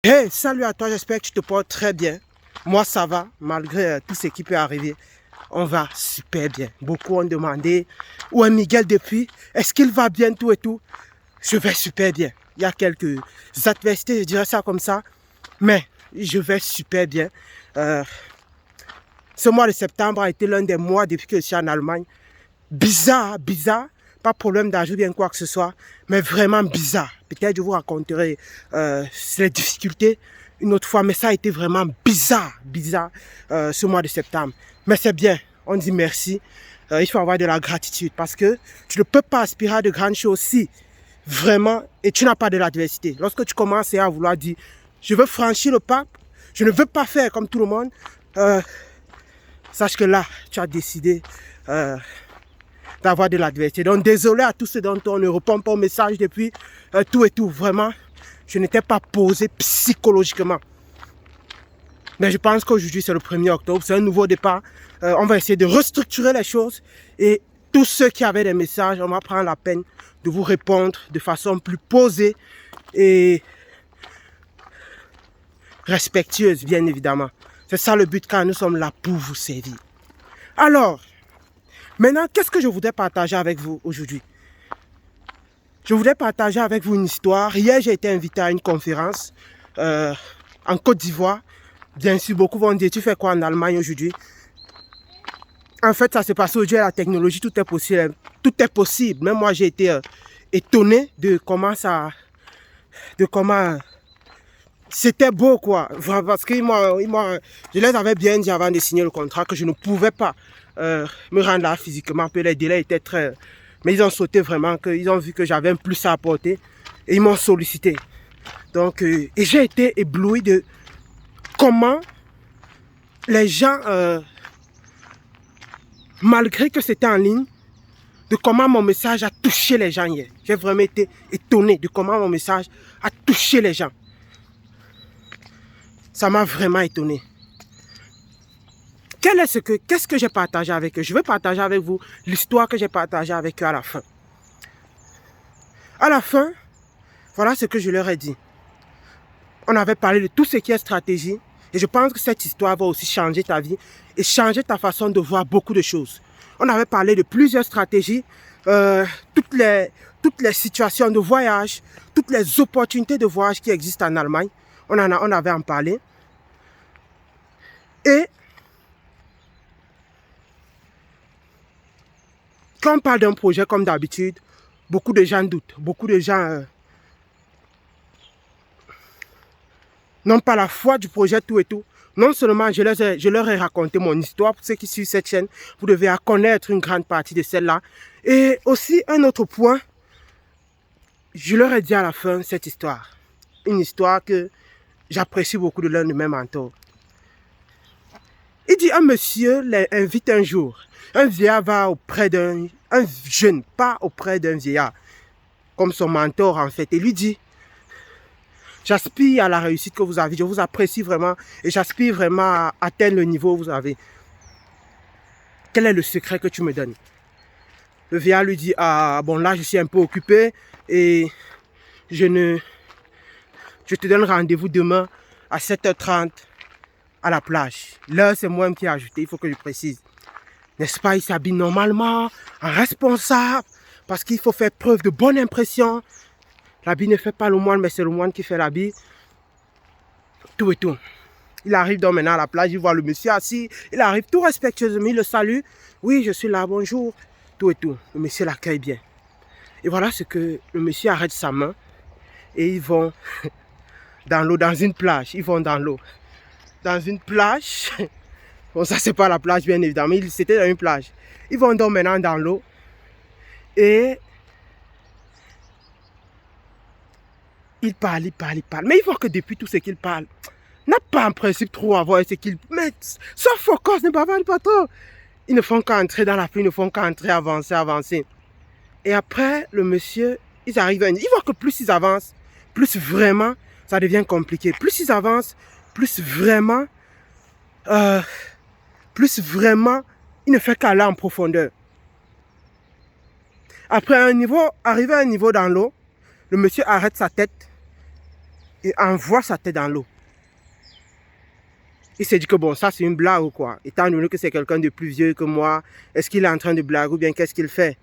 Hey, salut à toi, j'espère que tu te portes très bien. Moi, ça va, malgré tout ce qui peut arriver. On va super bien. Beaucoup ont demandé où est Miguel depuis. Est-ce qu'il va bien, tout et tout? Je vais super bien. Il y a quelques adversités, je dirais ça comme ça. Mais je vais super bien. Ce mois de septembre a été l'un des mois depuis que je suis en Allemagne. Bizarre, bizarre. Pas de problème d'argent bien quoi que ce soit, mais vraiment bizarre. Peut-être je vous raconterai les difficultés une autre fois, mais ça a été vraiment bizarre, ce mois de septembre. Mais c'est bien, on dit merci. Il faut avoir de la gratitude parce que tu ne peux pas aspirer à de grandes choses si vraiment, et tu n'as pas de l'adversité. Lorsque tu commences à vouloir dire, je veux franchir le pas, je ne veux pas faire comme tout le monde, sache que là, tu as décidé d'avoir de l'adversité. Donc désolé à tous ceux d'entre on ne répond pas au message depuis tout et tout. Vraiment, je n'étais pas posé psychologiquement. Mais je pense qu'aujourd'hui c'est le 1er octobre, c'est un nouveau départ. On va essayer de restructurer les choses et tous ceux qui avaient des messages, on va prendre la peine de vous répondre de façon plus posée et respectueuse, bien évidemment. C'est ça le but car nous sommes là pour vous servir. Alors, maintenant, qu'est-ce que je voudrais partager avec vous aujourd'hui? Je voudrais partager avec vous une histoire. Hier, j'ai été invité à une conférence en Côte d'Ivoire. Bien sûr, beaucoup vont dire, tu fais quoi en Allemagne aujourd'hui? En fait, ça se passe aujourd'hui à la technologie, tout est possible. Tout est possible. Même moi, j'ai été étonné de comment ça... De comment... C'était beau, quoi. Parce que je les avais bien dit avant de signer le contrat que je ne pouvais pas me rendre là physiquement. Peu les délais étaient très... Mais ils ont sauté vraiment, ils ont vu que j'avais un plus à apporter. Et ils m'ont sollicité. Donc, et j'ai été ébloui de comment les gens, malgré que c'était en ligne, de comment mon message a touché les gens hier. J'ai vraiment été étonné de comment mon message a touché les gens. Ça m'a vraiment étonné. Qu'est-ce que j'ai partagé avec eux? Je vais partager avec vous l'histoire que j'ai partagée avec eux à la fin. À la fin, voilà ce que je leur ai dit. On avait parlé de tout ce qui est stratégie. Et je pense que cette histoire va aussi changer ta vie et changer ta façon de voir beaucoup de choses. On avait parlé de plusieurs stratégies, toutes les situations de voyage, toutes les opportunités de voyage qui existent en Allemagne. On avait en parlé. Et quand on parle d'un projet comme d'habitude, beaucoup de gens doutent, beaucoup de gens n'ont pas la foi du projet tout et tout. Non seulement je leur ai raconté mon histoire, pour ceux qui suivent cette chaîne, vous devez connaître une grande partie de celle-là. Et aussi un autre point, je leur ai dit à la fin cette histoire. Une histoire que j'apprécie beaucoup de l'un de mes mentors. Il dit, un monsieur l'invite un jour. Un vieillard va auprès un jeune, pas auprès d'un vieillard, comme son mentor en fait, et lui dit, j'aspire à la réussite que vous avez, je vous apprécie vraiment et j'aspire vraiment à atteindre le niveau que vous avez. Quel est le secret que tu me donnes? Le vieillard lui dit, ah bon là je suis un peu occupé et je te donne rendez-vous demain à 7h30 à la plage. L'heure c'est moi qui ai ajouté, il faut que je précise. N'est-ce pas, il s'habille normalement, en responsable, parce qu'il faut faire preuve de bonne impression. L'habit ne fait pas le moine, mais c'est le moine qui fait l'habit. Tout et tout. Il arrive donc maintenant à la plage, il voit le monsieur assis. Il arrive tout respectueusement, il le salue. Oui, je suis là, bonjour. Tout et tout. Le monsieur l'accueille bien. Et voilà ce que le monsieur arrête sa main. Et ils vont dans l'eau, dans une plage. Ils vont dans l'eau. Dans une plage. Bon, ça, c'est pas la plage, bien évidemment. C'était dans une plage. Ils vont donc maintenant dans l'eau. Et il parle. Mais ils voient que depuis tout ce qu'il parle, n'a pas en principe trop à voir ce qu'ils... Mais sois focus, ne bavardent pas trop. Ils ne font qu'entrer dans la pluie, ils ne font qu'entrer, avancer. Et après, le monsieur, ils arrivent, ils voient que plus ils avancent, plus vraiment, ça devient compliqué. Plus ils avancent, plus vraiment, il ne fait qu'aller en profondeur. Après arrivé à un niveau dans l'eau, le monsieur arrête sa tête et envoie sa tête dans l'eau. Il s'est dit que bon, ça c'est une blague ou quoi. Étant donné que c'est quelqu'un de plus vieux que moi, est-ce qu'il est en train de blaguer ou bien qu'est-ce qu'il fait?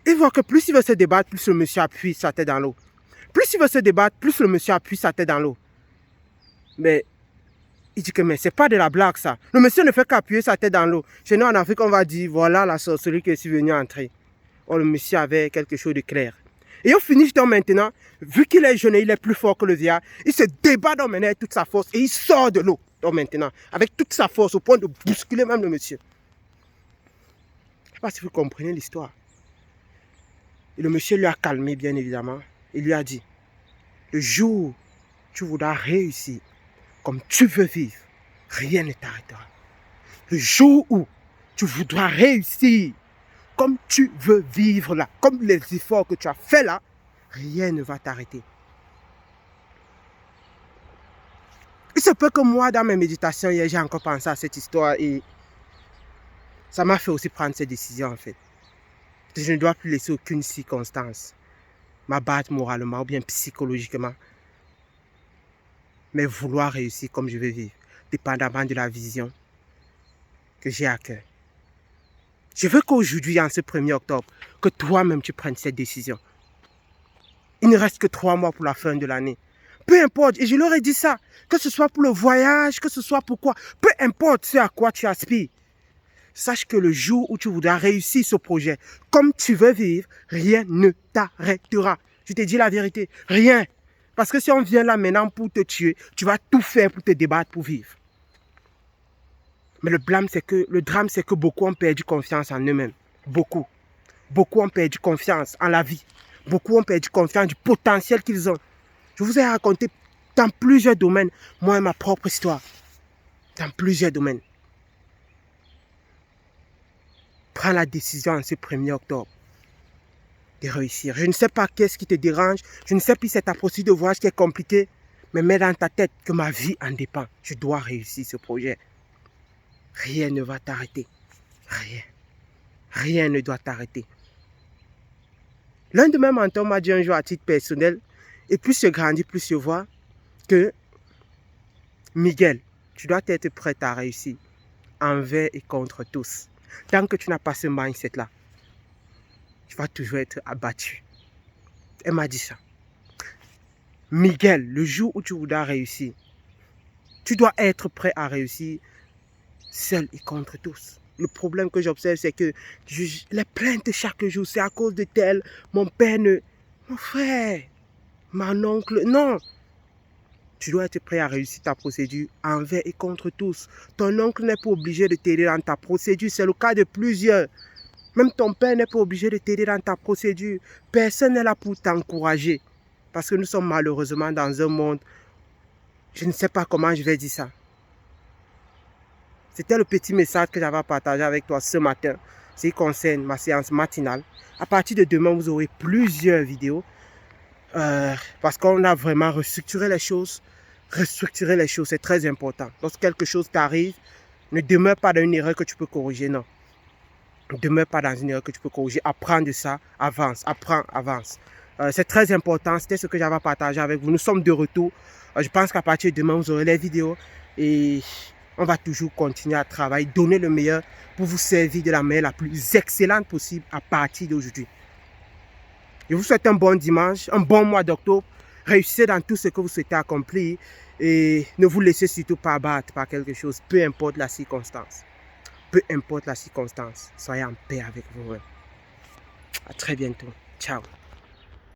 Il voit que plus il veut se débattre, plus le monsieur appuie sa tête dans l'eau. Plus il veut se débattre, plus le monsieur appuie sa tête dans l'eau. Mais il dit que mais c'est pas de la blague ça. Le monsieur ne fait qu'appuyer sa tête dans l'eau. Chez nous en Afrique, on va dire voilà la sorcellerie qui est venue entrer. Oh, le monsieur avait quelque chose de clair. Et au finish donc maintenant, vu qu'il est jeune et il est plus fort que le vieillard, il se débat donc maintenant avec toute sa force et il sort de l'eau donc maintenant, avec toute sa force au point de bousculer même le monsieur. Je ne sais pas si vous comprenez l'histoire. Et le monsieur lui a calmé bien évidemment. Il lui a dit, le jour où tu voudras réussir comme tu veux vivre, rien ne t'arrêtera. Le jour où tu voudras réussir comme tu veux vivre là, comme les efforts que tu as fait là, rien ne va t'arrêter. Il se peut que moi, dans mes méditations, hier, j'ai encore pensé à cette histoire et ça m'a fait aussi prendre cette décision en fait. Je ne dois plus laisser aucune circonstance m'abattre moralement ou bien psychologiquement, mais vouloir réussir comme je veux vivre, dépendamment de la vision que j'ai à cœur. Je veux qu'aujourd'hui, en ce 1er octobre, que toi-même tu prennes cette décision. Il ne reste que 3 mois pour la fin de l'année. Peu importe, et je leur ai dit ça, que ce soit pour le voyage, que ce soit pour quoi, peu importe ce à quoi tu aspires. Sache que le jour où tu voudras réussir ce projet, comme tu veux vivre, rien ne t'arrêtera. Je te dis la vérité, rien. Parce que si on vient là maintenant pour te tuer, tu vas tout faire pour te débattre pour vivre. Mais le drame, c'est que beaucoup ont perdu confiance en eux-mêmes. Beaucoup. Beaucoup ont perdu confiance en la vie. Beaucoup ont perdu confiance du potentiel qu'ils ont. Je vous ai raconté dans plusieurs domaines, moi et ma propre histoire. Dans plusieurs domaines. Prends la décision en ce 1er octobre de réussir. Je ne sais pas qu'est-ce qui te dérange. Je ne sais plus si c'est ta procédure de voyage qui est compliquée. Mais mets dans ta tête que ma vie en dépend. Je dois réussir ce projet. Rien ne va t'arrêter. Rien. Rien ne doit t'arrêter. L'un de mes mentors m'a dit un jour à titre personnel, et plus je grandis, plus je vois que Miguel, tu dois être prêt à réussir envers et contre tous. Tant que tu n'as pas ce mindset-là, tu vas toujours être abattu. Elle m'a dit ça. Miguel, le jour où tu voudras réussir, tu dois être prêt à réussir seul et contre tous. Le problème que j'observe, c'est que les plaintes chaque jour, c'est à cause de tel, mon père ne... Mon frère, mon oncle, non. Tu dois être prêt à réussir ta procédure envers et contre tous. Ton oncle n'est pas obligé de t'aider dans ta procédure, c'est le cas de plusieurs. Même ton père n'est pas obligé de t'aider dans ta procédure. Personne n'est là pour t'encourager. Parce que nous sommes malheureusement dans un monde, je ne sais pas comment je vais dire ça. C'était le petit message que j'avais partagé avec toi ce matin. Ce qui concerne ma séance matinale. À partir de demain, vous aurez plusieurs vidéos. Parce qu'on a vraiment restructuré les choses. Restructurer les choses, c'est très important. Lorsque quelque chose t'arrive, ne demeure pas dans une erreur que tu peux corriger, non. Ne demeure pas dans une erreur que tu peux corriger. Apprends de ça, avance, apprends, avance. C'est très important, c'était ce que j'avais partagé avec vous. Nous sommes de retour. Je pense qu'à partir de demain, vous aurez les vidéos. Et on va toujours continuer à travailler, donner le meilleur pour vous servir de la manière la plus excellente possible à partir d'aujourd'hui. Je vous souhaite un bon dimanche, un bon mois d'octobre. Réussissez dans tout ce que vous souhaitez accomplir et ne vous laissez surtout pas abattre par quelque chose, peu importe la circonstance. Peu importe la circonstance, soyez en paix avec vous-même. À très bientôt. Ciao.